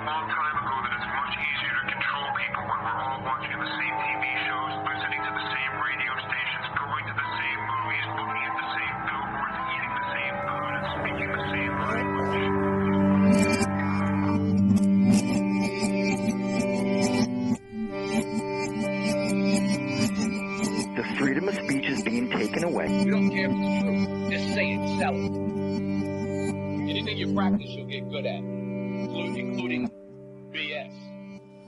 long time ago that it's much easier to control people when we're all watching the same TV shows, listening to the same radio stations, going to the same movies, looking at the same billboards, eating the same food, and speaking the same language. The freedom of speech is being taken away. We don't care if it's true. Just say it, sell it. Anything you practice, you'll get good at, including BS.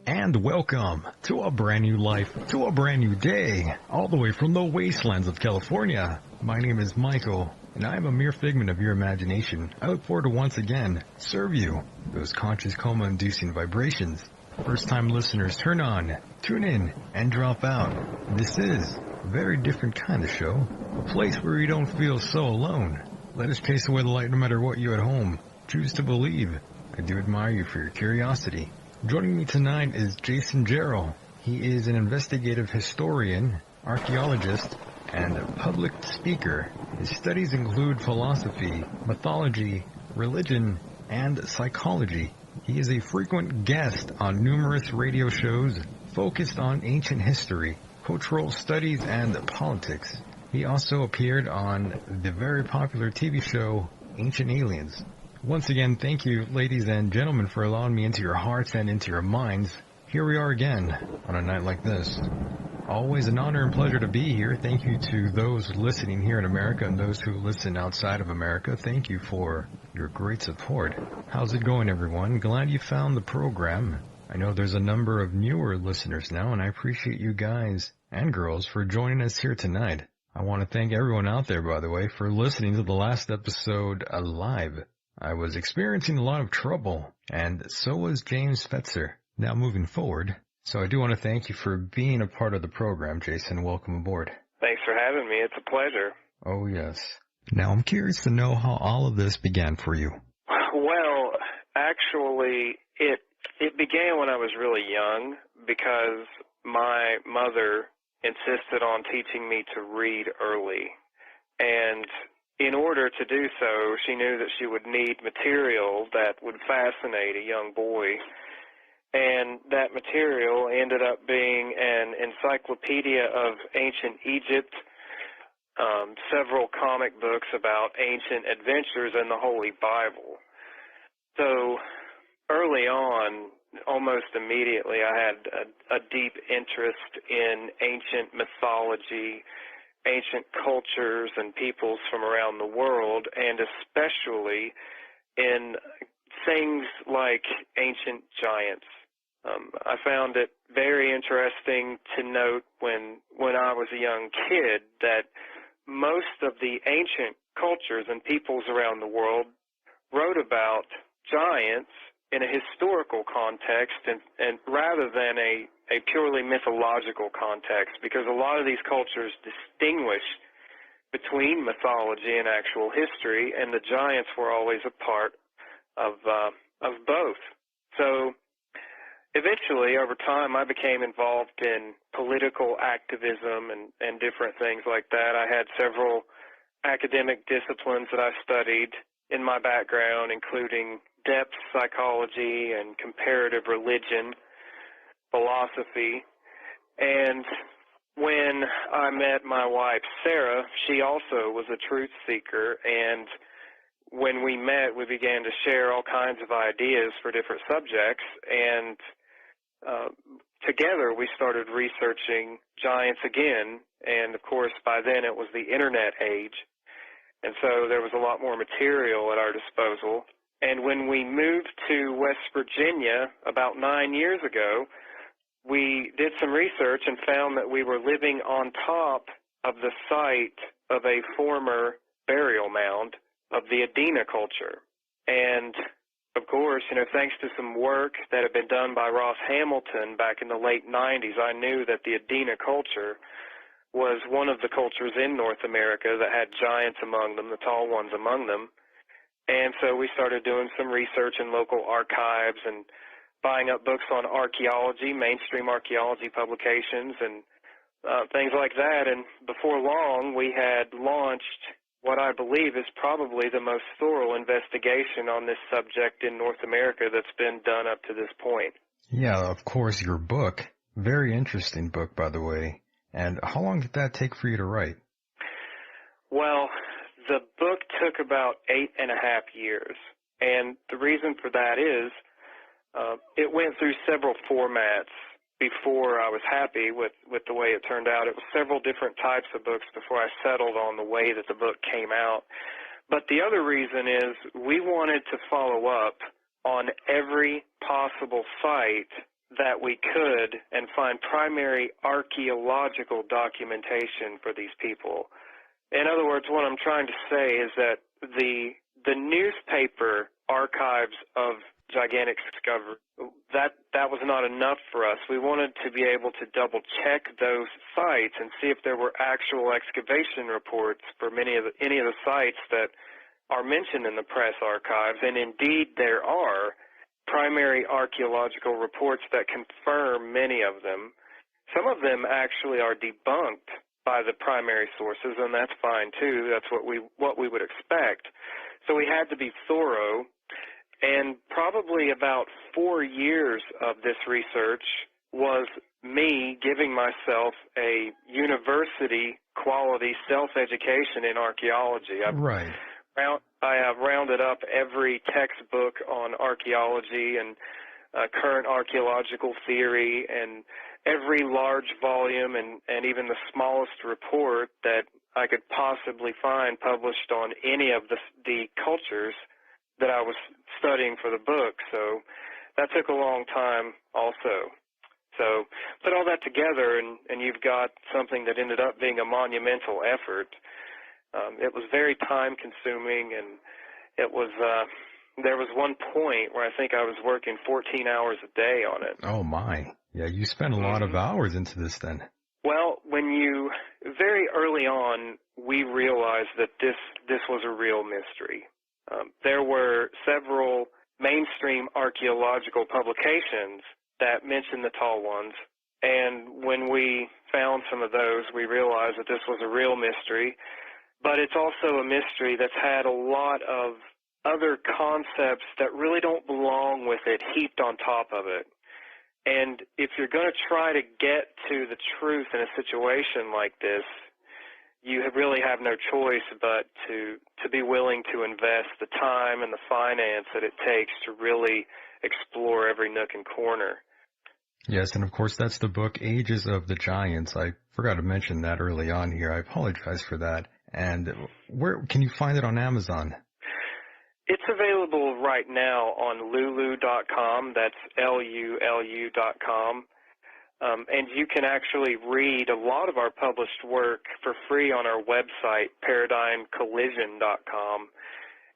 And welcome to a brand new life, to a brand new day, all the way from the wastelands of California. My name is Michael, and I am a mere figment of your imagination. I look forward to once again serve you those conscious coma-inducing vibrations. First-time listeners, turn on, tune in, and drop out. This is a very different kind of show, a place where you don't feel so alone. Let us chase away the light no matter what you at home choose to believe. I do admire you for your curiosity. Joining me tonight is Jason Jarrell. He is an investigative historian, archaeologist, and a public speaker. His studies include philosophy, mythology, religion, and psychology. He is a frequent guest on numerous radio shows focused on ancient history, cultural studies, and politics. He also appeared on the very popular TV show Ancient Aliens. Once again, thank you, ladies and gentlemen, for allowing me into your hearts and into your minds. Here we are again on a night like this. Always an honor and pleasure to be here. Thank you to those listening here in America and those who listen outside of America. Thank you for your great support. How's it going, everyone? Glad you found the program. I know there's a number of newer listeners now, and I appreciate you guys and girls for joining us here tonight. I want to thank everyone out there, by the way, for listening to the last episode live. I was experiencing a lot of trouble, and so was James Fetzer. Now moving forward, so I do want to thank you for being a part of the program, Jason. Welcome aboard. Thanks for having me. It's a pleasure. Oh, yes. Now, I'm curious to know how all of this began for you. Well, actually, it began when I was really young because my mother insisted on teaching me to read early. And in order to do so, she knew that she would need material that would fascinate a young boy. And that material ended up being an encyclopedia of ancient Egypt, several comic books about ancient adventures, and the Holy Bible. So early on, almost immediately, I had a deep interest in ancient mythology, ancient cultures, and peoples from around the world, and especially in things like ancient giants. I found it very interesting to note when I was a young kid that most of the ancient cultures and peoples around the world wrote about giants in a historical context and rather than a purely mythological context, because a lot of these cultures distinguish between mythology and actual history, and the giants were always a part of both. So eventually, over time, I became involved in political activism and different things like that. I had several academic disciplines that I studied in my background, including depth psychology and comparative religion, philosophy. And when I met my wife, Sarah, she also was a truth seeker, and when we met, we began to share all kinds of ideas for different subjects, and together we started researching giants again, and of course by then it was the internet age, and so there was a lot more material at our disposal. And when we moved to West Virginia about 9 years ago, we did some research and found that we were living on top of the site of a former burial mound of the Adena culture. And of course, thanks to some work that had been done by Ross Hamilton back in the late 90s, I knew that the Adena culture was one of the cultures in North America that had giants among them, the tall ones among them. And so we started doing some research in local archives and buying up books on archaeology, mainstream archaeology publications, and things like that. And before long, we had launched what I believe is probably the most thorough investigation on this subject in North America that's been done up to this point. Yeah, of course, your book. Very interesting book, by the way. And how long did that take for you to write? Well, the book took about 8.5 years. And the reason for that is it went through several formats before I was happy with the way it turned out. It was several different types of books before I settled on the way that the book came out. But the other reason is we wanted to follow up on every possible site that we could and find primary archaeological documentation for these people. In other words, what I'm trying to say is that the newspaper archives of gigantic discovery, that was not enough for us. We wanted to be able to double check those sites and see if there were actual excavation reports for any of the sites that are mentioned in the press archives, and indeed there are primary archaeological reports that confirm many of them. Some of them actually are debunked by the primary sources, and that's fine too. That's what we would expect. So we had to be thorough, and probably about 4 years of this research was me giving myself a university quality self-education in archaeology. Right. I have rounded up every textbook on archaeology and current archaeological theory and every large volume and even the smallest report that I could possibly find published on any of the cultures that I was studying for the book. So that took a long time also. So put all that together and you've got something that ended up being a monumental effort. It was very time-consuming, and it was there was one point where I think I was working 14 hours a day on it. Oh, my. Yeah, you spent a lot of hours into this then. Well, very early on, we realized that this was a real mystery. There were several mainstream archaeological publications that mentioned the tall ones, and when we found some of those, we realized that this was a real mystery. But it's also a mystery that's had a lot of other concepts that really don't belong with it heaped on top of it. And if you're going to try to get to the truth in a situation like this, you really have no choice but to be willing to invest the time and the finance that it takes to really explore every nook and corner. Yes, and of course that's the book Ages of the Giants. I forgot to mention that early on here. I apologize for that. And where can you find it on Amazon? It's available right now on lulu.com. That's LULU.com. And you can actually read a lot of our published work for free on our website, paradigmcollision.com.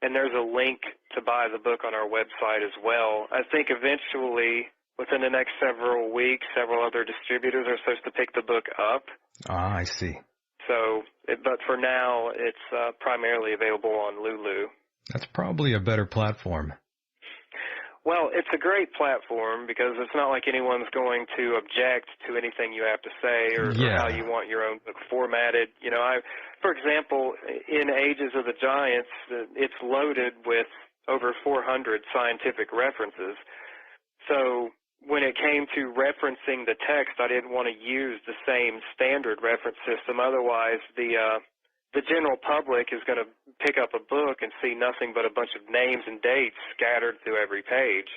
And there's a link to buy the book on our website as well. I think eventually, within the next several weeks, several other distributors are supposed to pick the book up. Ah, I see. So, but for now, it's primarily available on Lulu. That's probably a better platform. Well, it's a great platform because it's not like anyone's going to object to anything you have to say or how you want your own book formatted. You know, for example, in Ages of the Giants, it's loaded with over 400 scientific references. So when it came to referencing the text, I didn't want to use the same standard reference system. Otherwise, the general public is going to pick up a book and see nothing but a bunch of names and dates scattered through every page.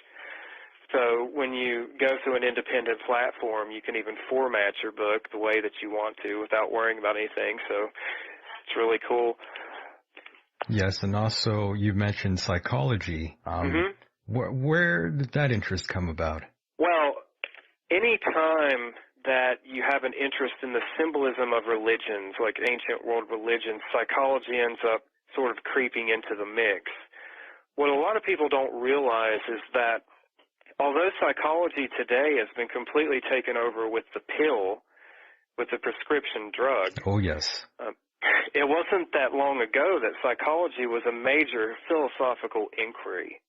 So when you go through an independent platform, you can even format your book the way that you want to without worrying about anything. So it's really cool. Yes, and also you mentioned psychology. Where did that interest come about? Well, any time that you have an interest in the symbolism of religions, like ancient world religions, psychology ends up sort of creeping into the mix. What a lot of people don't realize is that although psychology today has been completely taken over with the pill, with the prescription drug. Oh, yes. It wasn't that long ago that psychology was a major philosophical inquiry.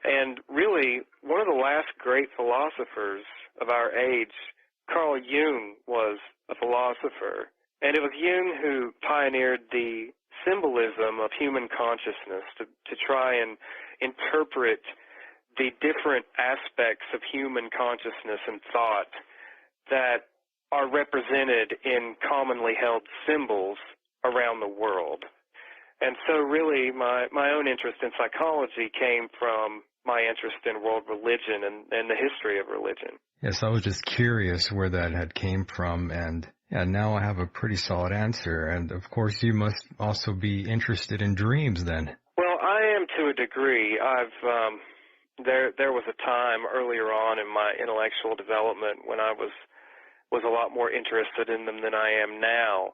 And really, one of the last great philosophers of our age, Carl Jung, was a philosopher. And it was Jung who pioneered the symbolism of human consciousness to try and interpret the different aspects of human consciousness and thought that are represented in commonly held symbols around the world. And so really my own interest in psychology came from my interest in world religion and the history of religion. Yes, I was just curious where that had came from, and yeah, now I have a pretty solid answer. And of course, you must also be interested in dreams then. Well, I am to a degree. There was a time earlier on in my intellectual development when I was a lot more interested in them than I am now.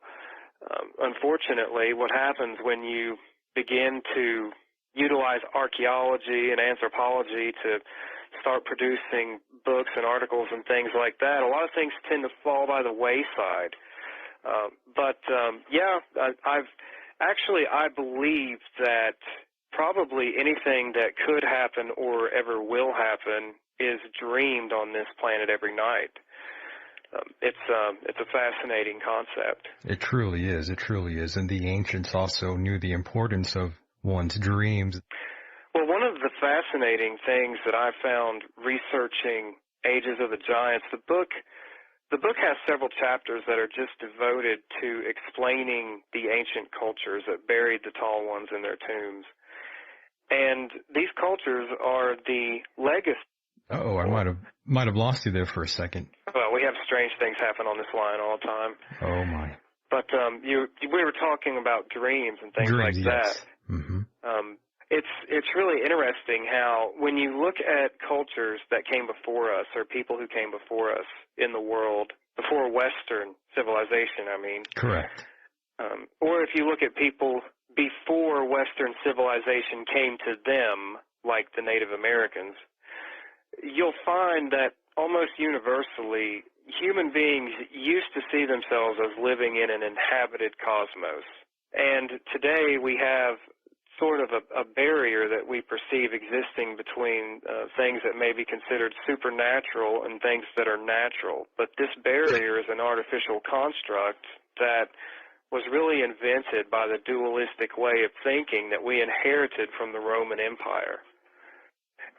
Unfortunately, what happens when you begin to utilize archaeology and anthropology to start producing books and articles and things like that, a lot of things tend to fall by the wayside. I believe that probably anything that could happen or ever will happen is dreamed on this planet every night. It's a fascinating concept. It truly is. It truly is. And the ancients also knew the importance of one's dreams. Well, one of the fascinating things that I found researching Ages of the Giants, the book has several chapters that are just devoted to explaining the ancient cultures that buried the tall ones in their tombs. And these cultures are the legacy. Oh, I might have lost you there for a second. Well, we have strange things happen on this line all the time. Oh my! But we were talking about dreams and things like that. Mm-hmm. It's really interesting how when you look at cultures that came before us or people who came before us in the world before Western civilization, I mean. Correct. Or if you look at people before Western civilization came to them, like the Native Americans, you'll find that almost universally human beings used to see themselves as living in an inhabited cosmos. And today we have sort of a barrier that we perceive existing between things that may be considered supernatural and things that are natural. But this barrier is an artificial construct that was really invented by the dualistic way of thinking that we inherited from the Roman Empire.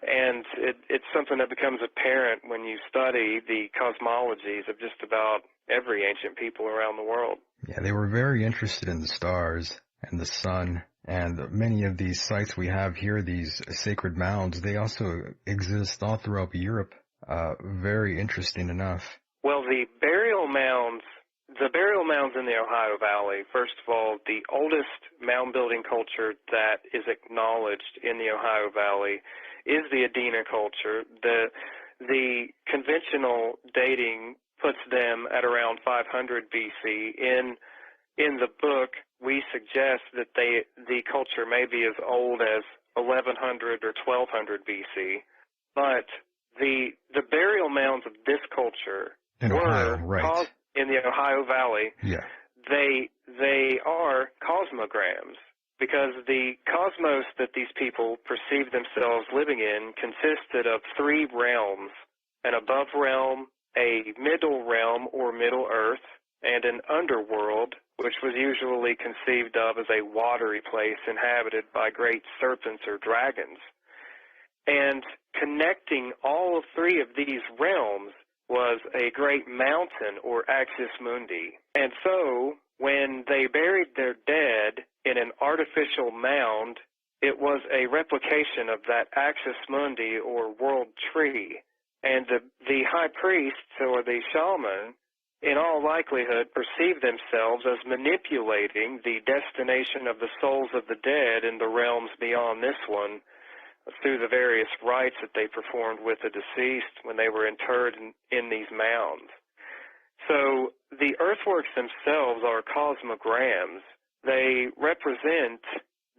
And it's something that becomes apparent when you study the cosmologies of just about every ancient people around the world. Yeah, they were very interested in the stars and the sun, and many of these sites we have here, these sacred mounds, they also exist all throughout Europe. Very interesting enough. Well, the burial mounds in the Ohio Valley, first of all, the oldest mound building culture that is acknowledged in the Ohio Valley is the Adena culture. The conventional dating puts them at around 500 BC. In the book, we suggest that the culture may be as old as 1100 or 1200 BC. But the burial mounds of this culture in Ohio, right? In the Ohio Valley, yeah, they are cosmograms, because the cosmos that these people perceived themselves living in consisted of three realms: an above realm, a middle realm or middle earth, and an underworld, which was usually conceived of as a watery place inhabited by great serpents or dragons. And connecting all three of these realms was a great mountain or axis mundi. And so when they buried their dead in an artificial mound, it was a replication of that axis mundi or world tree. And the high priests or the shaman, in all likelihood, perceived themselves as manipulating the destination of the souls of the dead in the realms beyond this one through the various rites that they performed with the deceased when they were interred in these mounds. So the earthworks themselves are cosmograms. They represent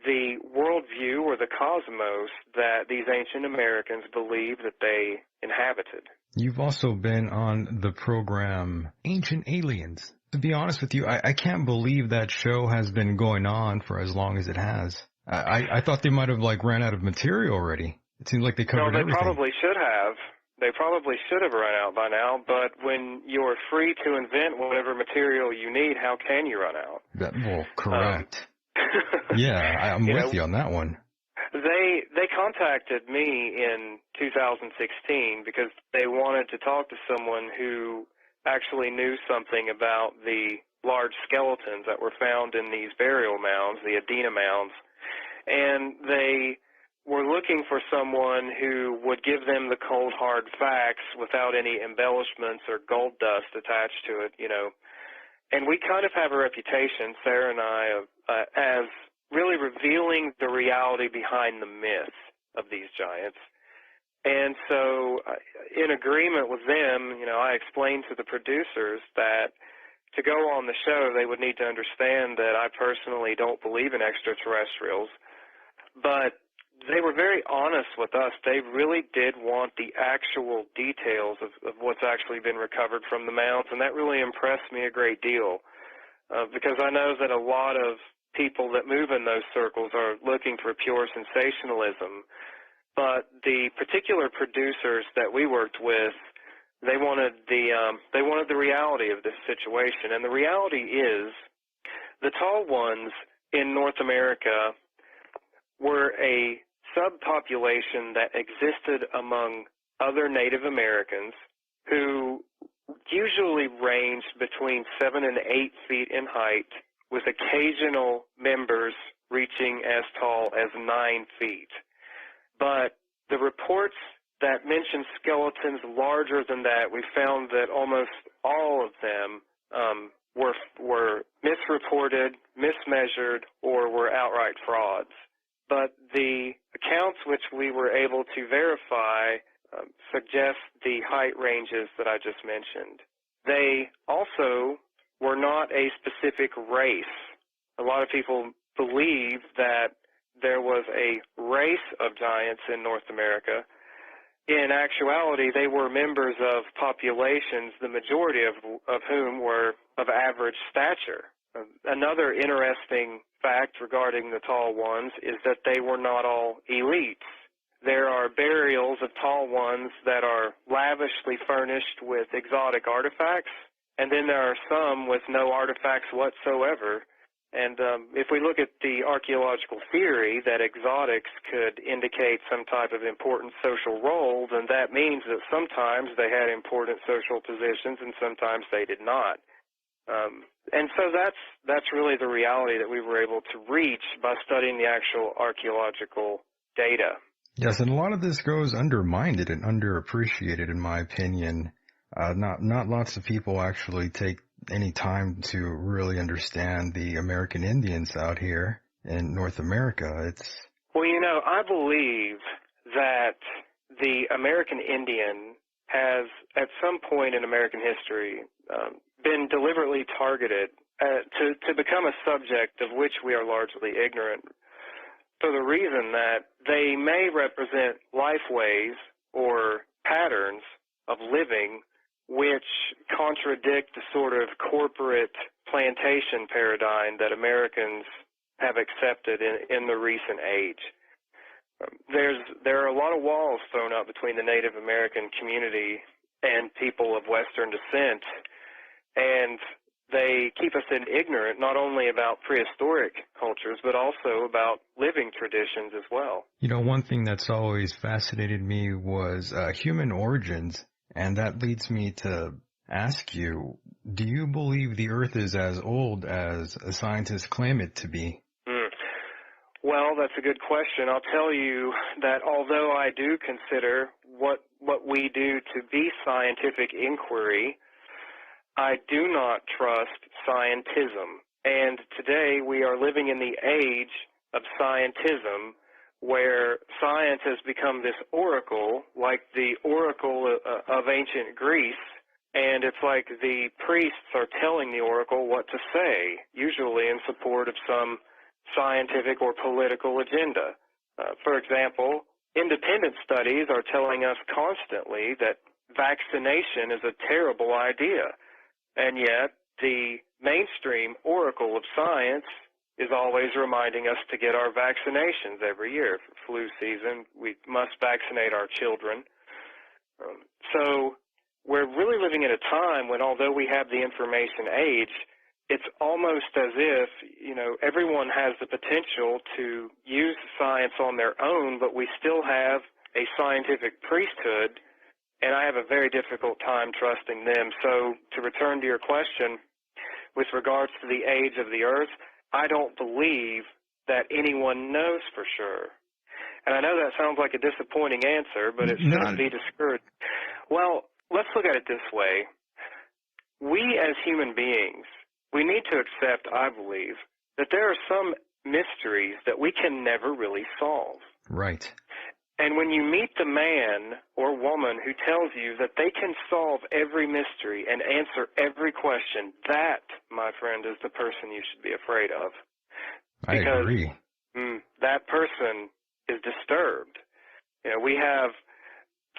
the worldview or the cosmos that these ancient Americans believed that they inhabited. You've also been on the program Ancient Aliens. To be honest with you, I can't believe that show has been going on for as long as it has. I thought they might have ran out of material already. It seems like they covered everything. No, they probably should have. They probably should have run out by now, but when you're free to invent whatever material you need, how can you run out? Well, correct. Yeah, I'm with you on that one. They contacted me in 2016 because they wanted to talk to someone who actually knew something about the large skeletons that were found in these burial mounds, the Adena mounds, and they were looking for someone who would give them the cold, hard facts without any embellishments or gold dust attached to it, you know. And we kind of have a reputation, Sarah and I, as really revealing the reality behind the myth of these giants. And so in agreement with them, you know, I explained to the producers that to go on the show, they would need to understand that I personally don't believe in extraterrestrials, but they were very honest with us. They really did want the actual details of what's actually been recovered from the mounds, and that really impressed me a great deal because I know that a lot of people that move in those circles are looking for pure sensationalism, but the particular producers that we worked with, they wanted the reality of this situation, and the reality is the tall ones in North America were a subpopulation that existed among other Native Americans who usually ranged between 7 and 8 feet in height, with occasional members reaching as tall as 9 feet. But the reports that mention skeletons larger than that, we found that almost all of them were misreported, mismeasured, or were outright frauds. But the accounts which we were able to verify suggest the height ranges that I just mentioned. They also were not a specific race. A lot of people believe that there was a race of giants in North America. In actuality, they were members of populations, the majority of whom were of average stature. Another interesting fact regarding the tall ones is that they were not all elites. There are burials of tall ones that are lavishly furnished with exotic artifacts, and then there are some with no artifacts whatsoever. And if we look at the archaeological theory that exotics could indicate some type of important social role, then that means that sometimes they had important social positions and sometimes they did not. And so that's really the reality that we were able to reach by studying the actual archaeological data. Yes, and a lot of this goes undermined and underappreciated, in my opinion. Not lots of people actually take any time to really understand the American Indians out here in North America. Well, you know, I believe that the American Indian has, at some point in American history, been deliberately targeted to become a subject of which we are largely ignorant, for the reason that they may represent lifeways or patterns of living which contradict the sort of corporate plantation paradigm that Americans have accepted in the recent age. There are a lot of walls thrown up between the Native American community and people of Western descent, and they keep us ignorant not only about prehistoric cultures, but also about living traditions as well. You know, one thing that's always fascinated me was human origins, and that leads me to ask you, do you believe the Earth is as old as scientists claim it to be? Well, that's a good question. I'll tell you that although I do consider what we do to be scientific inquiry, I do not trust scientism. And today we are living in the age of scientism, where science has become this oracle, like the oracle of ancient Greece, and it's like the priests are telling the oracle what to say, usually in support of some scientific or political agenda. For example, independent studies are telling us constantly that vaccination is a terrible idea. And yet, the mainstream oracle of science is always reminding us to get our vaccinations every year. For flu season, we must vaccinate our children. So we're really living in a time when, although we have the information age, it's almost as if, everyone has the potential to use science on their own, but we still have a scientific priesthood, and I have a very difficult time trusting them. So to return to your question, with regards to the age of the earth, I don't believe that anyone knows for sure. And I know that sounds like a disappointing answer, but it shouldn't be discouraged. Well, let's look at it this way. We as human beings, we need to accept, I believe, that there are some mysteries that we can never really solve. Right. And when you meet the man or woman who tells you that they can solve every mystery and answer every question, that, my friend, is the person you should be afraid of. I agree. That person is disturbed. We have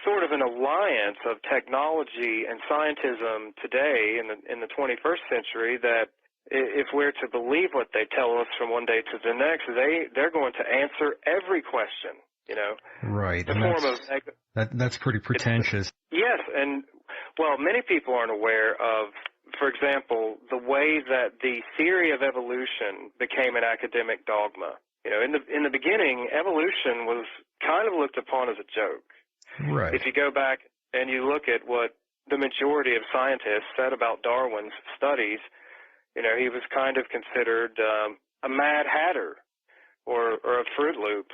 sort of an alliance of technology and scientism today in the 21st century that if we're to believe what they tell us from one day to the next, they're going to answer every question. Right. And that's pretty pretentious. Yes, and many people aren't aware of, for example, the way that the theory of evolution became an academic dogma. In the beginning, evolution was kind of looked upon as a joke. Right. If you go back and you look at what the majority of scientists said about Darwin's studies, he was kind of considered a mad hatter or a Fruit Loop.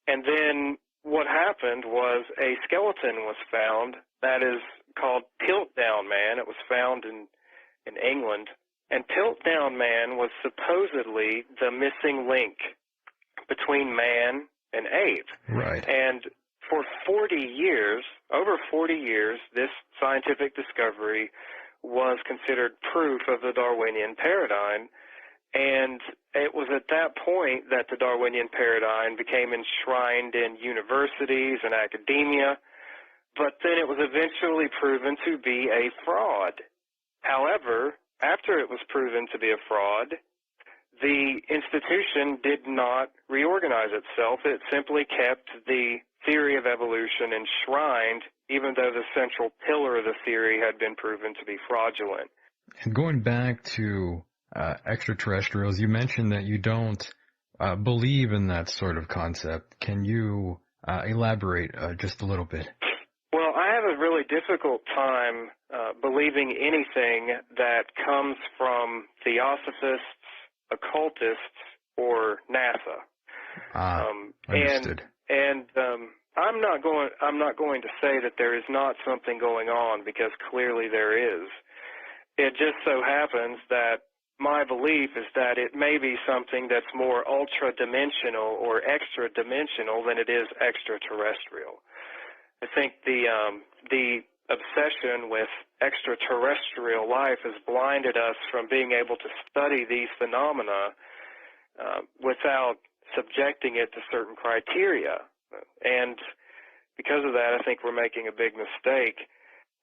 And then what happened was a skeleton was found that is called Piltdown Man. It was found in England. And Piltdown Man was supposedly the missing link between man and ape. Right. And for 40 years, over 40 years, this scientific discovery was considered proof of the Darwinian paradigm. And it was at that point that the Darwinian paradigm became enshrined in universities and academia, but then it was eventually proven to be a fraud. However, after it was proven to be a fraud, the institution did not reorganize itself. It simply kept the theory of evolution enshrined, even though the central pillar of the theory had been proven to be fraudulent. And going back to extraterrestrials, you mentioned that you don't believe in that sort of concept. Can you elaborate just a little bit? Well, I have a really difficult time believing anything that comes from theosophists, occultists, or NASA. Understood. And I'm not going to say that there is not something going on, because clearly there is. It just so happens that my belief is that it may be something that's more ultra-dimensional or extra-dimensional than it is extraterrestrial. I think the obsession with extraterrestrial life has blinded us from being able to study these phenomena without subjecting it to certain criteria. And because of that, I think we're making a big mistake.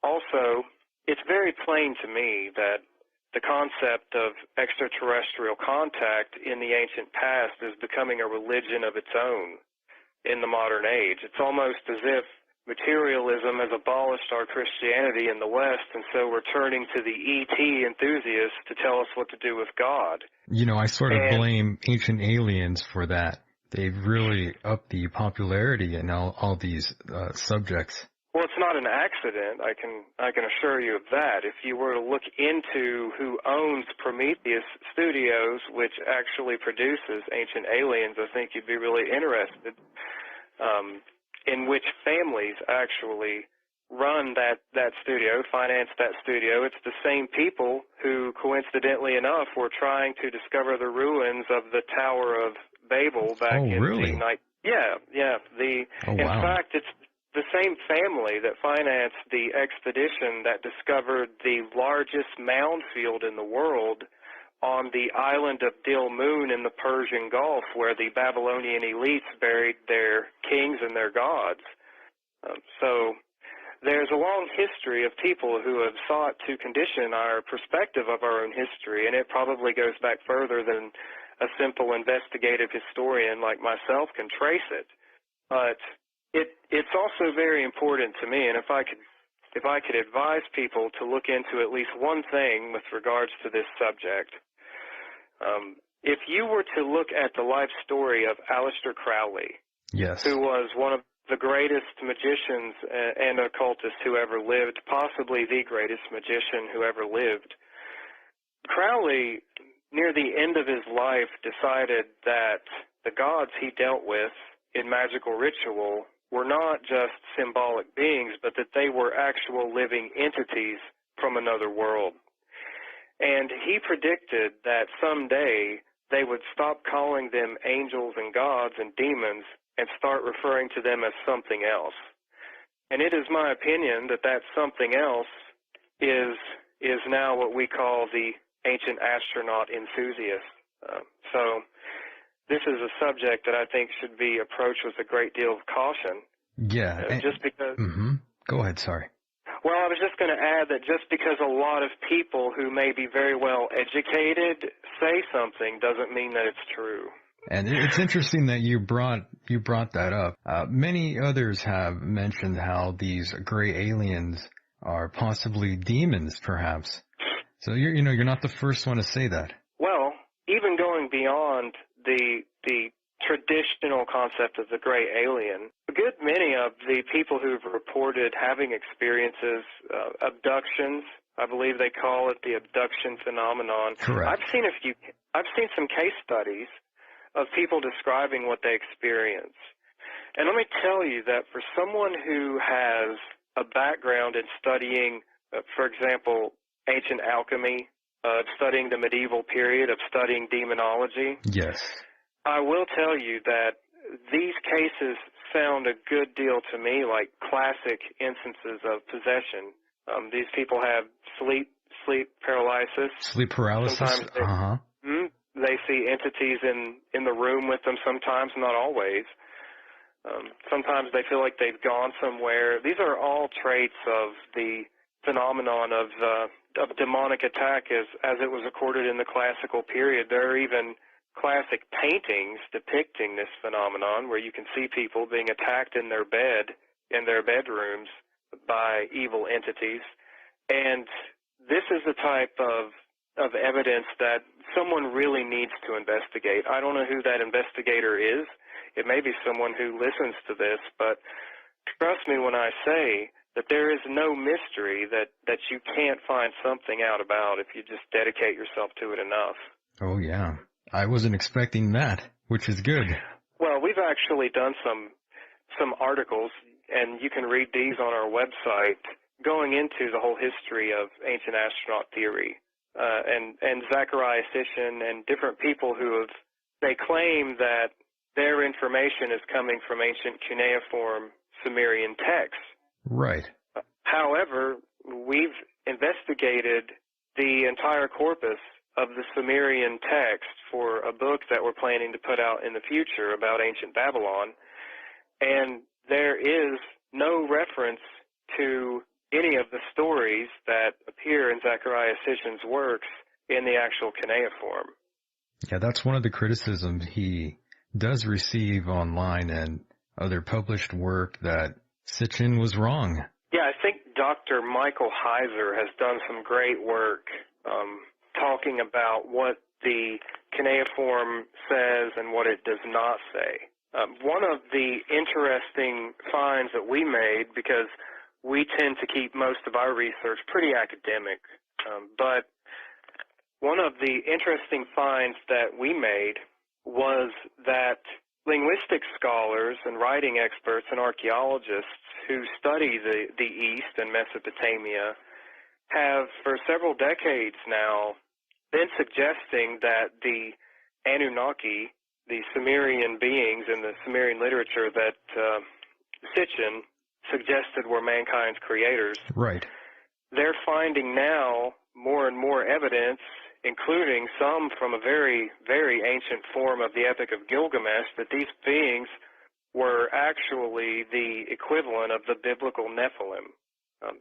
Also, it's very plain to me that the concept of extraterrestrial contact in the ancient past is becoming a religion of its own in the modern age. It's almost as if materialism has abolished our Christianity in the West, and so we're turning to the ET enthusiasts to tell us what to do with God. I sort of blame Ancient Aliens for that. They've really upped the popularity in all these subjects. Well, it's not an accident. I can assure you of that. If you were to look into who owns Prometheus Studios, which actually produces Ancient Aliens, I think you'd be really interested in which families actually run that studio, finance that studio. It's the same people who, coincidentally enough, were trying to discover the ruins of the Tower of Babel back in the night. Yeah. In fact, it's the same family that financed the expedition that discovered the largest mound field in the world on the island of Dil-Moon in the Persian Gulf, where the Babylonian elites buried their kings and their gods. So there's a long history of people who have sought to condition our perspective of our own history, and it probably goes back further than a simple investigative historian like myself can trace it. But It's also very important to me, and if I could advise people to look into at least one thing with regards to this subject, if you were to look at the life story of Aleister Crowley, Yes. who was one of the greatest magicians and occultists who ever lived, possibly the greatest magician who ever lived, Crowley, near the end of his life, decided that the gods he dealt with in magical ritual were not just symbolic beings, but that they were actual living entities from another world. And he predicted that someday they would stop calling them angels and gods and demons and start referring to them as something else. And it is my opinion that that something else is now what we call the ancient astronaut enthusiast. So this is a subject that I think should be approached with a great deal of caution. Yeah. Just because... Go ahead, sorry. Well, I was just going to add that just because a lot of people who may be very well educated say something doesn't mean that it's true. And it's interesting that you brought that up. Many others have mentioned how these gray aliens are possibly demons, perhaps. So you're not the first one to say that. Well, even going beyond the traditional concept of the gray alien, a good many of the people who've reported having experiences, abductions, I believe they call it the abduction phenomenon. Correct. I've seen some case studies of people describing what they experience. And let me tell you that for someone who has a background in studying, for example, ancient alchemy, studying the medieval period, of studying demonology, Yes. I will tell you that these cases sound a good deal to me like classic instances of possession. These people have sleep paralysis. Sleep paralysis? Sometimes they see entities in the room with them sometimes, not always. Sometimes they feel like they've gone somewhere. These are all traits of the phenomenon of demonic attack as it was recorded in the classical period. There are even classic paintings depicting this phenomenon where you can see people being attacked in their bedrooms by evil entities. And this is the type of evidence that someone really needs to investigate. I don't know who that investigator is. It may be someone who listens to this, but trust me when I say that there is no mystery that you can't find something out about if you just dedicate yourself to it enough. Oh, yeah. I wasn't expecting that, which is good. Well, we've actually done some articles, and you can read these on our website, going into the whole history of ancient astronaut theory. And Zachariah Sitchin and different people they claim that their information is coming from ancient cuneiform Sumerian texts. Right. However, we've investigated the entire corpus of the Sumerian text for a book that we're planning to put out in the future about ancient Babylon, and there is no reference to any of the stories that appear in Zachariah Sitchin's works in the actual cuneiform. Yeah, that's one of the criticisms he does receive online and other published work, that Sitchin was wrong. Yeah, I think Dr. Michael Heiser has done some great work talking about what the cuneiform says and what it does not say. One of the interesting finds that we made, because we tend to keep most of our research pretty academic, but one of the interesting finds that we made was that linguistic scholars and writing experts and archaeologists who study the East and Mesopotamia have for several decades now been suggesting that the Anunnaki, the Sumerian beings in the Sumerian literature that Sitchin suggested were mankind's creators. Right. They're finding now more and more evidence, including some from a very, very ancient form of the Epic of Gilgamesh, that these beings were actually the equivalent of the biblical Nephilim.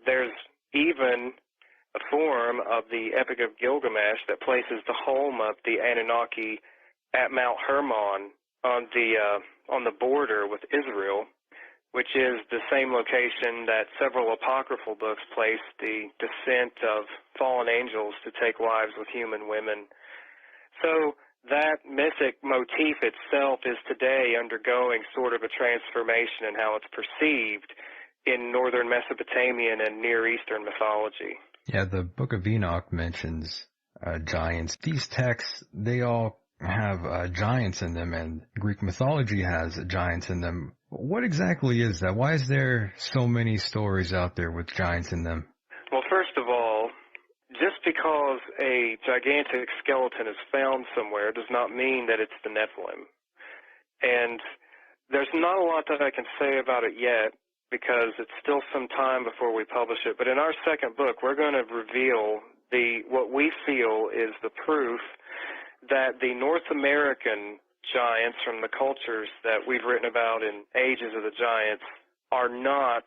There's even a form of the Epic of Gilgamesh that places the home of the Anunnaki at Mount Hermon on the border with Israel. which is the same location that several apocryphal books place the descent of fallen angels to take wives with human women. So that mythic motif itself is today undergoing sort of a transformation in how it's perceived in northern Mesopotamian and Near Eastern mythology. Yeah, the Book of Enoch mentions giants. These texts, they all have giants in them, and Greek mythology has giants in them. What exactly is that? Why is there so many stories out there with giants in them? Well, first of all, just because a gigantic skeleton is found somewhere does not mean that it's the Nephilim. And there's not a lot that I can say about it yet because it's still some time before we publish it. But in our second book, we're going to reveal what we feel is the proof that the North American giants from the cultures that we've written about in Ages of the Giants are not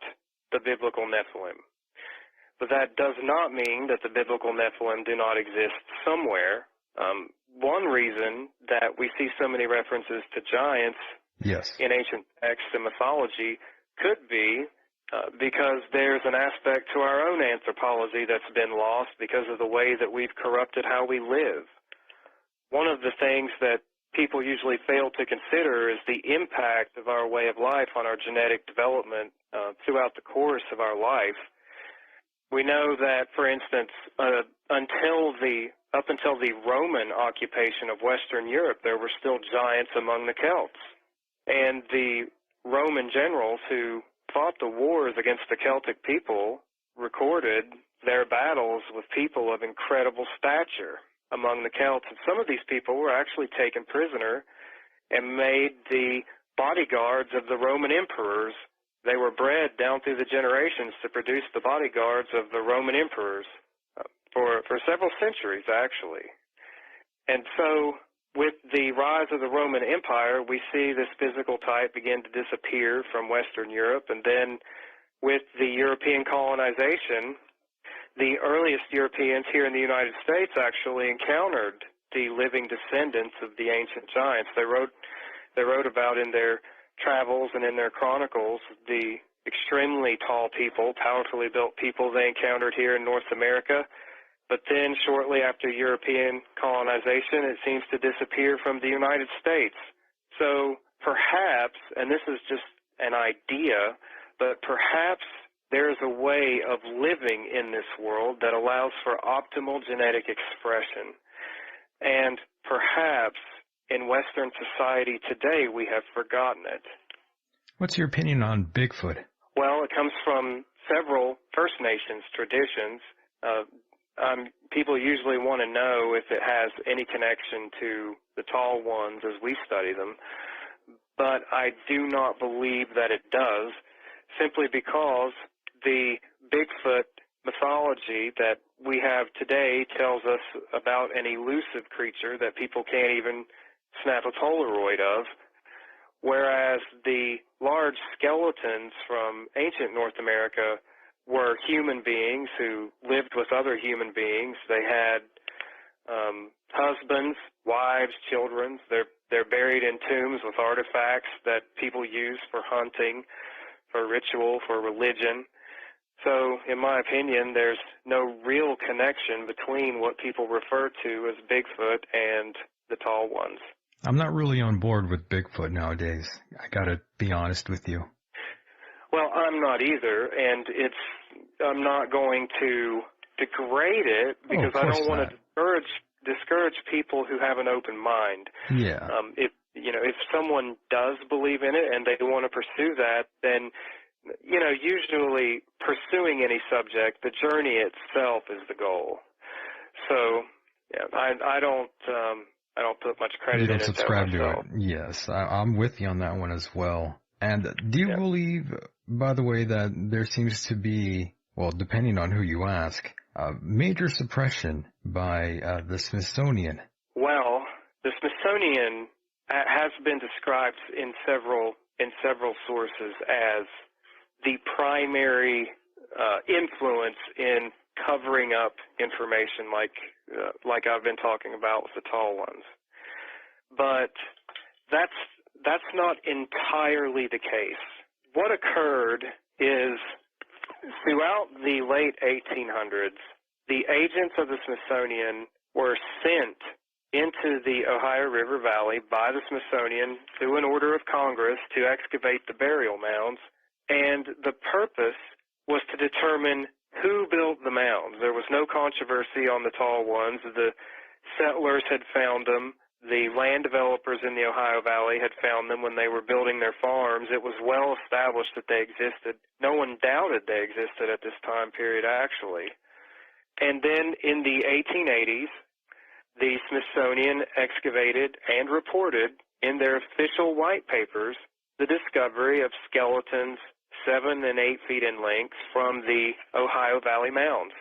the biblical Nephilim. But that does not mean that the biblical Nephilim do not exist somewhere. One reason that we see so many references to giants in ancient texts and mythology could be because there's an aspect to our own anthropology that's been lost because of the way that we've corrupted how we live. One of the things that people usually fail to consider is the impact of our way of life on our genetic development throughout the course of our life. We know that, for instance, up until the Roman occupation of Western Europe, there were still giants among the Celts. And the Roman generals who fought the wars against the Celtic people recorded their battles with people of incredible stature among the Celts. And some of these people were actually taken prisoner and made the bodyguards of the Roman emperors. They were bred down through the generations to produce the bodyguards of the Roman emperors for several centuries, actually. And so with the rise of the Roman Empire, we see this physical type begin to disappear from Western Europe. And then with the European colonization, the earliest Europeans here in the United States actually encountered the living descendants of the ancient giants. They wrote about in their travels and in their chronicles the extremely tall people, powerfully built people they encountered here in North America. But then shortly after European colonization, it seems to disappear from the United States. So perhaps, and this is just an idea, but perhaps there's a way of living in this world that allows for optimal genetic expression. And perhaps in Western society today, we have forgotten it. What's your opinion on Bigfoot? Well, it comes from several First Nations traditions. People usually want to know if it has any connection to the tall ones as we study them, but I do not believe that it does, simply because the Bigfoot mythology that we have today tells us about an elusive creature that people can't even snap a Polaroid of, whereas the large skeletons from ancient North America were human beings who lived with other human beings. They had husbands, wives, children. They're buried in tombs with artifacts that people use for hunting, for ritual, for religion. So, in my opinion, there's no real connection between what people refer to as Bigfoot and the tall ones. I'm not really on board with Bigfoot nowadays. I gotta be honest with you. Well, I'm not either, and I'm not going to degrade it because I don't want to discourage people who have an open mind. Yeah. If someone does believe in it and they want to pursue that, then usually pursuing any subject, the journey itself is the goal. So, yeah, I don't put much credit in it. You don't subscribe to it. Yes, I'm with you on that one as well. And do you believe, by the way, that there seems to be, well, depending on who you ask, major suppression by the Smithsonian? Well, the Smithsonian has been described in several sources as the primary influence in covering up information like I've been talking about with the tall ones. But that's not entirely the case. what occurred is throughout the late 1800s, the agents of the Smithsonian were sent into the Ohio River Valley by the Smithsonian through an order of Congress to excavate the burial mounds, and the purpose was to determine who built the mounds. There was no controversy on the tall ones. The settlers had found them. The land developers in the Ohio Valley had found them when they were building their farms. It was well established that they existed. No one doubted they existed at this time period, actually. And then in the 1880s, the Smithsonian excavated and reported in their official white papers the discovery of skeletons 7 and 8 feet in length from the Ohio Valley mounds.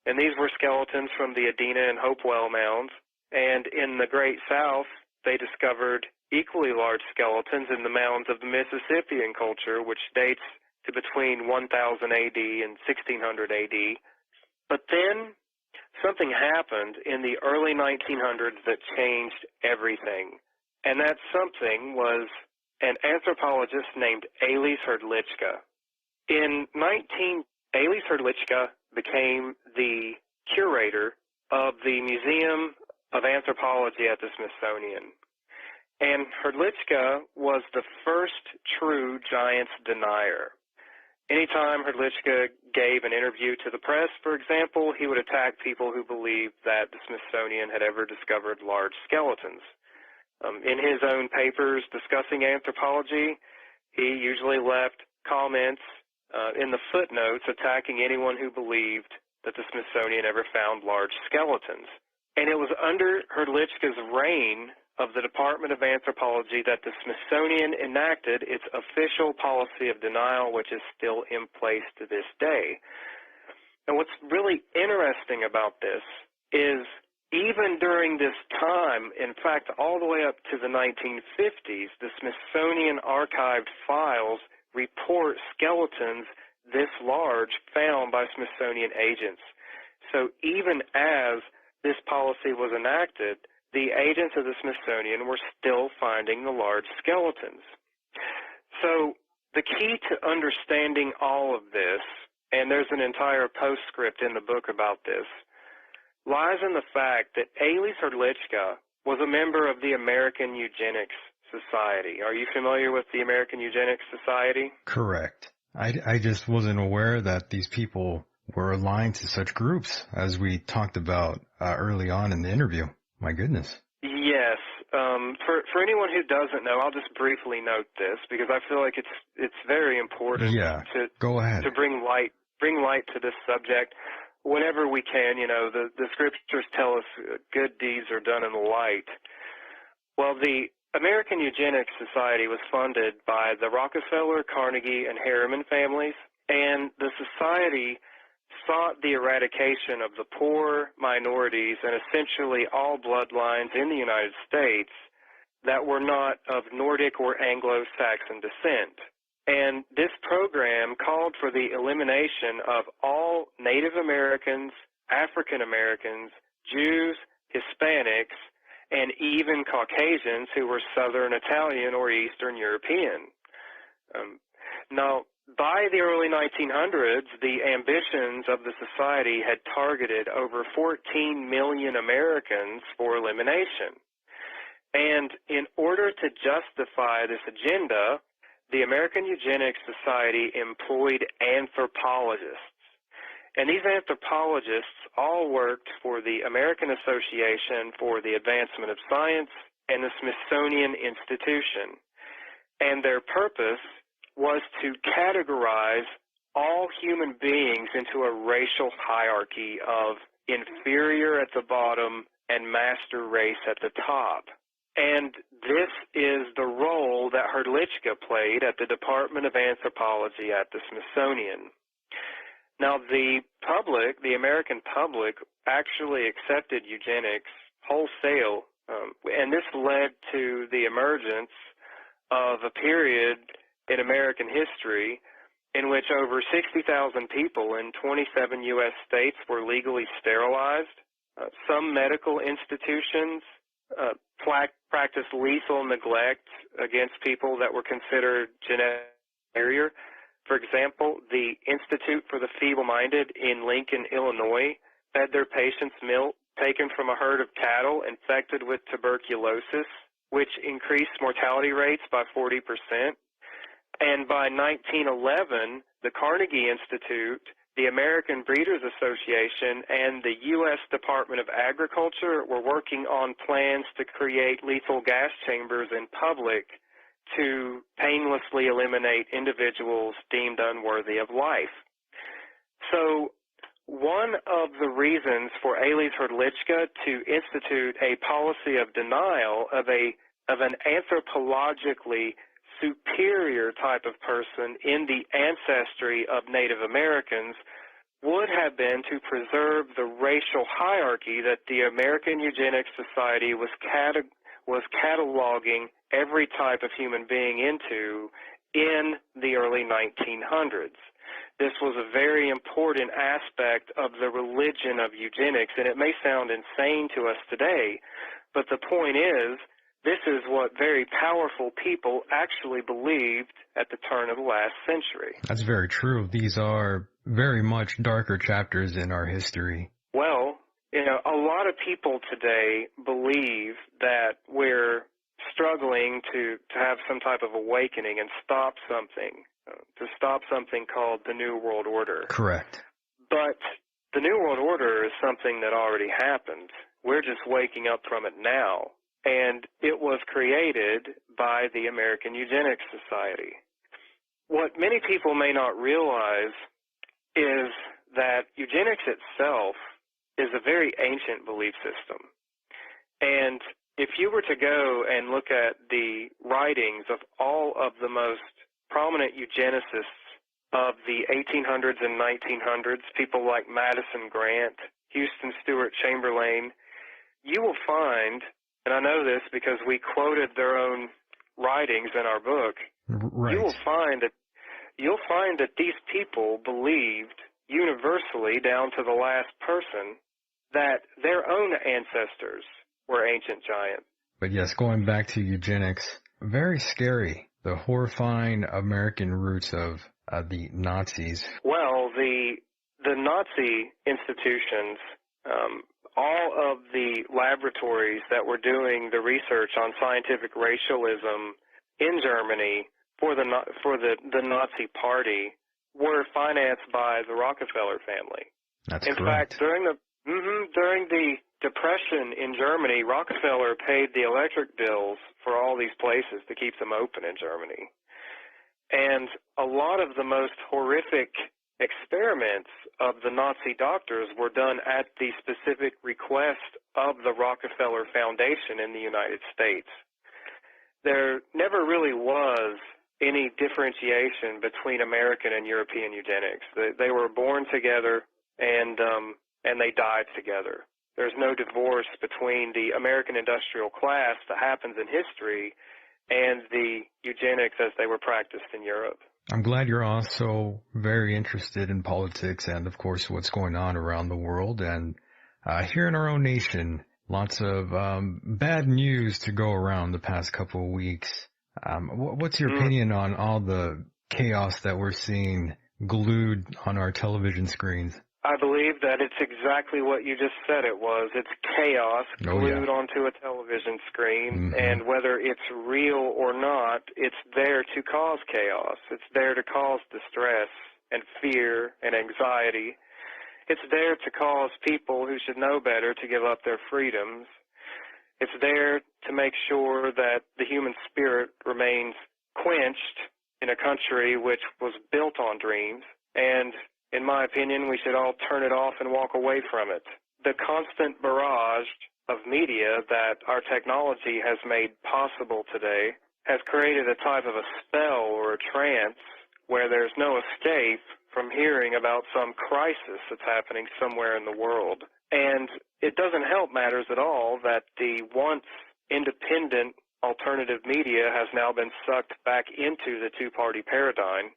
And these were skeletons from the Adena and Hopewell mounds. And in the Great South, they discovered equally large skeletons in the mounds of the Mississippian culture, which dates to between 1000 AD and 1600 AD. But then something happened in the early 1900s that changed everything. And that something was an anthropologist named Elis Hrdlicka. Elis Hrdlicka became the curator of the Museum of Anthropology at the Smithsonian. And Hrdlicka was the first true giants denier. Anytime Hrdlicka gave an interview to the press, for example, he would attack people who believed that the Smithsonian had ever discovered large skeletons. In his own papers discussing anthropology, he usually left comments in the footnotes attacking anyone who believed that the Smithsonian ever found large skeletons. And it was under Hrdlicka's reign of the Department of Anthropology that the Smithsonian enacted its official policy of denial, which is still in place to this day. And what's really interesting about this is even during this time, in fact, all the way up to the 1950s, the Smithsonian archived files report skeletons this large found by Smithsonian agents. So even as this policy was enacted, the agents of the Smithsonian were still finding the large skeletons. So the key to understanding all of this, and there's an entire postscript in the book about this, lies in the fact that Elis Hrdlicka was a member of the American Eugenics Society. Are you familiar with the American Eugenics Society? Correct. I just wasn't aware that these people were aligned to such groups as we talked about early on in the interview. My goodness. Yes. For anyone who doesn't know, I'll just briefly note this because I feel like it's very important Go ahead. to bring light to this subject whenever we can. You know, the scriptures tell us good deeds are done in the light. Well, the American Eugenics Society was funded by the Rockefeller, Carnegie, and Harriman families, and the society sought the eradication of the poor, minorities, and essentially all bloodlines in the United States that were not of Nordic or Anglo-Saxon descent. And this program called for the elimination of all Native Americans, African Americans, Jews, Hispanics, and even Caucasians who were Southern Italian or Eastern European. Now, by the early 1900s, the ambitions of the society had targeted over 14 million Americans for elimination. And in order to justify this agenda, the American Eugenics Society employed anthropologists. And these anthropologists all worked for the American Association for the Advancement of Science and the Smithsonian Institution. And their purpose was to categorize all human beings into a racial hierarchy of inferior at the bottom and master race at the top. And this is the role that Hrdlicka played at the Department of Anthropology at the Smithsonian. Now, the public, the American public, actually accepted eugenics wholesale, and this led to the emergence of a period in American history in which over 60,000 people in 27 U.S. states were legally sterilized. Some medical institutions practiced lethal neglect against people that were considered barrier. For example, the Institute for the Feeble-Minded in Lincoln, Illinois, fed their patients milk taken from a herd of cattle infected with tuberculosis, which increased mortality rates by 40%. And by 1911, the Carnegie Institute, the American Breeders Association, and the U.S. Department of Agriculture were working on plans to create lethal gas chambers in public to painlessly eliminate individuals deemed unworthy of life. So one of the reasons for Elis Hrdlicka to institute a policy of denial of an anthropologically superior type of person in the ancestry of Native Americans would have been to preserve the racial hierarchy that the American Eugenics Society was cataloging every type of human being into in the early 1900s. This was a very important aspect of the religion of eugenics, and it may sound insane to us today, but the point is, this is what very powerful people actually believed at the turn of the last century. That's very true. These are very much darker chapters in our history. Well, you know, a lot of people today believe that we're struggling to have some type of awakening and stop something, to stop something called the New World Order. Correct. But the New World Order is something that already happened. We're just waking up from it now. And it was created by the American Eugenics Society. What many people may not realize is that eugenics itself is a very ancient belief system. And if you were to go and look at the writings of all of the most prominent eugenicists of the 1800s and 1900s, people like Madison Grant, Houston Stewart Chamberlain, you will find, and I know this because we quoted their own writings in our book, Right. you'll find that these people believed universally, down to the last person, that their own ancestors were ancient giants. But yes, going back to eugenics, very scary. The horrifying American roots of the Nazis. Well, the Nazi institutions, all of the laboratories that were doing the research on scientific racialism in Germany for the Nazi Party were financed by the Rockefeller family. That's in correct. fact, during the Depression in Germany, Rockefeller paid the electric bills for all these places to keep them open in Germany. And a lot of the most horrific experiments of the Nazi doctors were done at the specific request of the Rockefeller Foundation in the United States. There never really was any differentiation between American and European eugenics. They were born together and they died together. There's no divorce between the American industrial class that happens in history and the eugenics as they were practiced in Europe. I'm glad you're also very interested in politics and, of course, what's going on around the world. And here in our own nation, lots of bad news to go around the past couple of weeks. What's your opinion on all the chaos that we're seeing glued on our television screens? I believe that it's exactly what you just said it was. It's chaos glued onto a television screen, and whether it's real or not, it's there to cause chaos. It's there to cause distress and fear and anxiety. It's there to cause people who should know better to give up their freedoms. It's there to make sure that the human spirit remains quenched in a country which was built on dreams. And in my opinion, we should all turn it off and walk away from it. The constant barrage of media that our technology has made possible today has created a type of a spell or a trance where there's no escape from hearing about some crisis that's happening somewhere in the world. And it doesn't help matters at all that the once independent alternative media has now been sucked back into the two-party paradigm.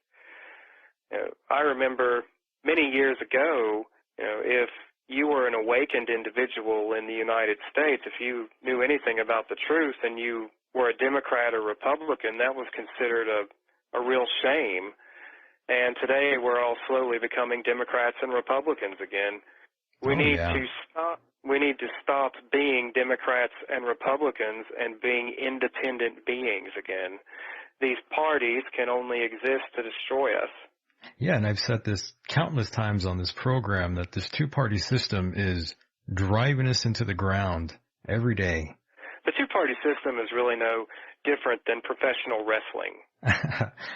I remember many years ago, if you were an awakened individual in the United States, if you knew anything about the truth and you were a Democrat or Republican, that was considered a real shame. And today we're all slowly becoming Democrats and Republicans again. We need to stop being Democrats and Republicans and being independent beings again. These parties can only exist to destroy us. Yeah, and I've said this countless times on this program that this two-party system is driving us into the ground every day. The two-party system is really no different than professional wrestling.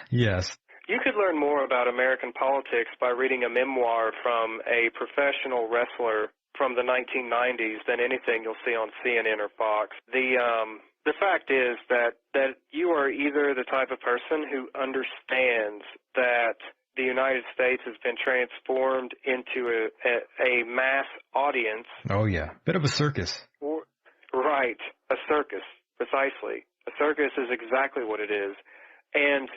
Yes. You could learn more about American politics by reading a memoir from a professional wrestler from the 1990s than anything you'll see on CNN or Fox. The fact is that you are either the type of person who understands that the United States has been transformed into a mass audience. Oh, yeah. Bit of a circus. Right. A circus, precisely. A circus is exactly what it is. And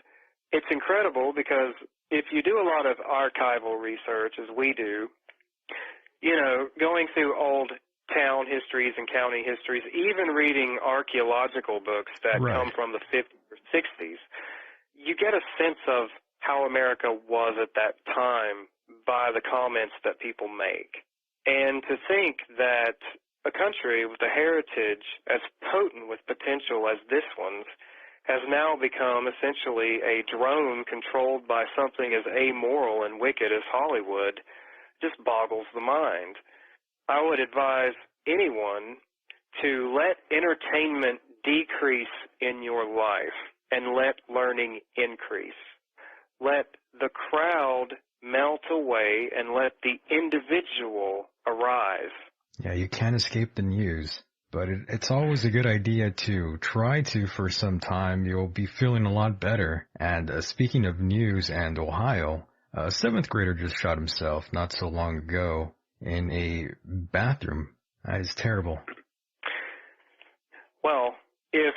it's incredible because if you do a lot of archival research, as we do, you know, going through old town histories and county histories, even reading archaeological books that come from the 50s or 60s, you get a sense of how America was at that time by the comments that people make. And to think that a country with a heritage as potent with potential as this one's has now become essentially a drone controlled by something as amoral and wicked as Hollywood just boggles the mind. I would advise anyone to let entertainment decrease in your life and let learning increase. Let the crowd melt away and let the individual arise. Yeah, you can't escape the news, but it's always a good idea to try to for some time. You'll be feeling a lot better. And speaking of news and Ohio, a 7th grader just shot himself not so long ago in a bathroom. That is terrible. Well, if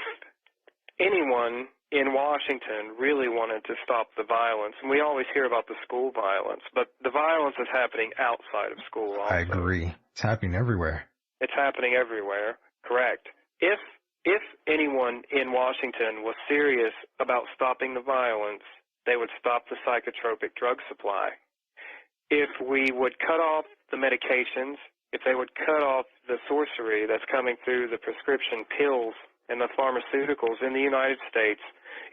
anyone in Washington really wanted to stop the violence, and we always hear about the school violence, but the violence is happening outside of school also. I agree. It's happening everywhere. It's happening everywhere, correct. If anyone in Washington was serious about stopping the violence, they would stop the psychotropic drug supply. If we would cut off the medications, if they would cut off the sorcery that's coming through the prescription pills and the pharmaceuticals in the United States,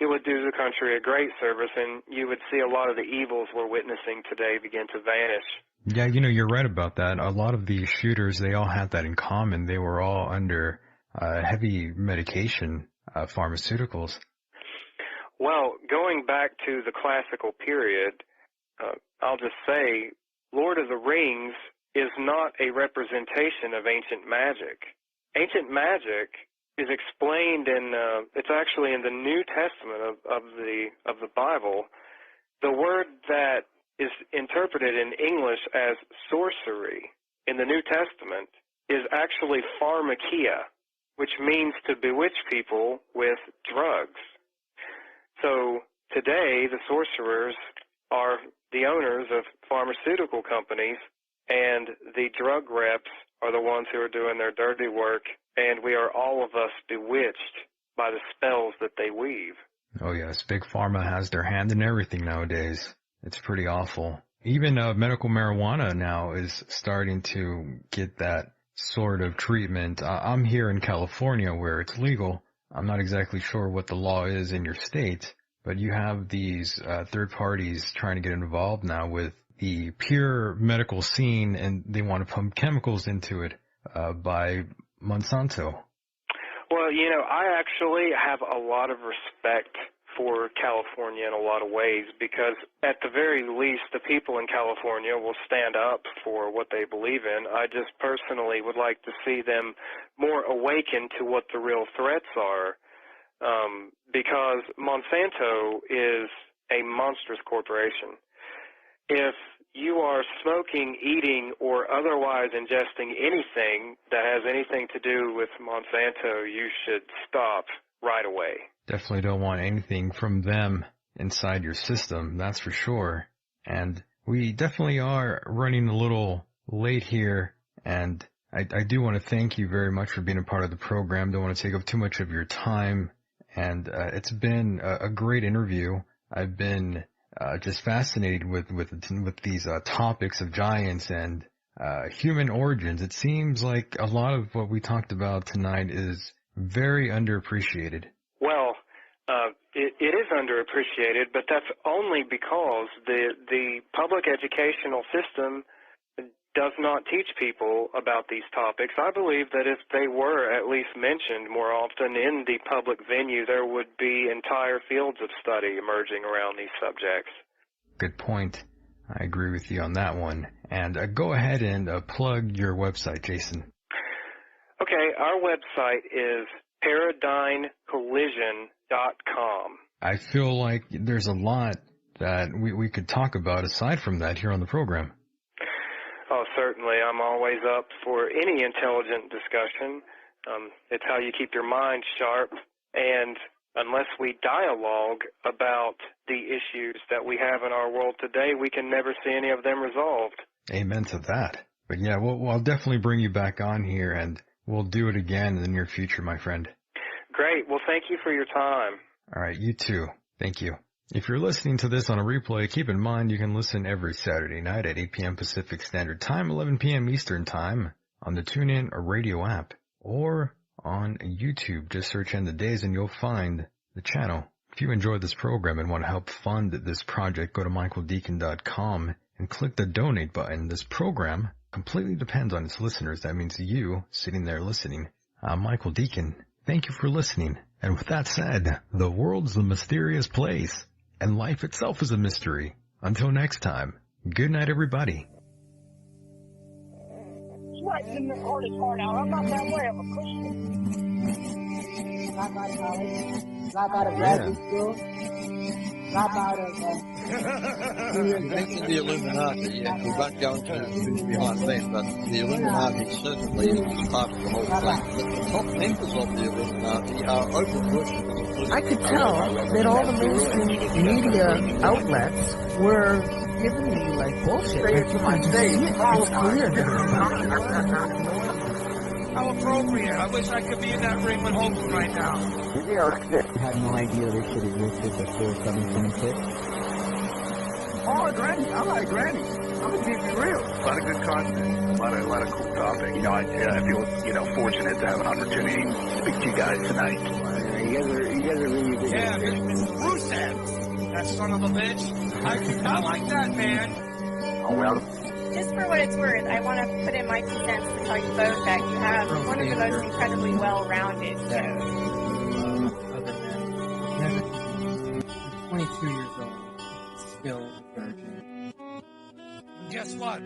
it would do the country a great service, and you would see a lot of the evils we're witnessing today begin to vanish. Yeah, you know, you're right about that. A lot of these shooters, they all had that in common. They were all under heavy medication, pharmaceuticals. Well, going back to the classical period, I'll just say Lord of the Rings is not a representation of ancient magic. Ancient magic is explained it's actually in the New Testament of the Bible. The word that is interpreted in English as sorcery in the New Testament is actually pharmakia, which means to bewitch people with drugs. So today the sorcerers are the owners of pharmaceutical companies, and the drug reps are the ones who are doing their dirty work, and we are all of us bewitched by the spells that they weave. Oh yes, Big Pharma has their hand in everything nowadays. It's pretty awful. Even medical marijuana now is starting to get that sort of treatment. I'm here in California where it's legal. I'm not exactly sure what the law is in your state, but you have these third parties trying to get involved now with the pure medical scene, and they want to pump chemicals into it by Monsanto. Well, you know, I actually have a lot of respect for California in a lot of ways, because at the very least the people in California will stand up for what they believe in. I just personally would like to see them more awakened to what the real threats are, because Monsanto is a monstrous corporation. If you are smoking, eating, or otherwise ingesting anything that has anything to do with Monsanto, you should stop right away. Definitely don't want anything from them inside your system, that's for sure. And we definitely are running a little late here, and I do want to thank you very much for being a part of the program. Don't want to take up too much of your time, and it's been a great interview. I've been just fascinated with these topics of giants and human origins. It seems like a lot of what we talked about tonight is very underappreciated. Well, it is underappreciated, but that's only because the public educational system does not teach people about these topics. I believe that if they were at least mentioned more often in the public venue, there would be entire fields of study emerging around these subjects. Good point. I agree with you on that one. And go ahead and plug your website, Jason. Okay, our website is paradigmcollision.com. I feel like there's a lot that we could talk about aside from that here on the program. Oh, certainly. I'm always up for any intelligent discussion. It's how you keep your mind sharp. And unless we dialogue about the issues that we have in our world today, we can never see any of them resolved. Amen to that. But yeah, I'll definitely bring you back on here, and we'll do it again in the near future, my friend. Great. Well, thank you for your time. All right, you too. Thank you. If you're listening to this on a replay, keep in mind you can listen every Saturday night at 8 p.m. Pacific Standard Time, 11 p.m. Eastern Time on the TuneIn Radio app or on YouTube. Just search End of Days and you'll find the channel. If you enjoyed this program and want to help fund this project, go to michaeldeacon.com and click the donate button. This program completely depends on its listeners. That means you sitting there listening. I'm Michael Deacon. Thank you for listening. And with that said, the world's a mysterious place. And life itself is a mystery. Until next time, good night, everybody. Swiping the hardest part out. I'm not that way. I'm a Christian. Drop out of college. Drop out of graduate school. Drop out of... Mention the Illuminati, yeah. We won't go into who's behind them, but the Illuminati certainly is part of the whole thing. But the top members of the Illuminati are open Christians. I could tell that all the mainstream media outlets were giving me like bullshit. Say it to my face. It's clear. How appropriate. I wish I could be in that ring with Hogan right now. I had no idea this shit existed before 726. Oh, Granny. I like Granny. I'm gonna keep it real. A lot of good content, a lot of cool topics. You know, I feel fortunate to have an opportunity to speak to you guys tonight. You guys are really good. Yeah, Mr. Rusev, that son of a bitch. I like that man. Oh well. Just for what it's worth, I want to put in my 2 cents to tell you both that you have one of the most incredibly well-rounded shows. Other than 22 years old, still a virgin. Guess what?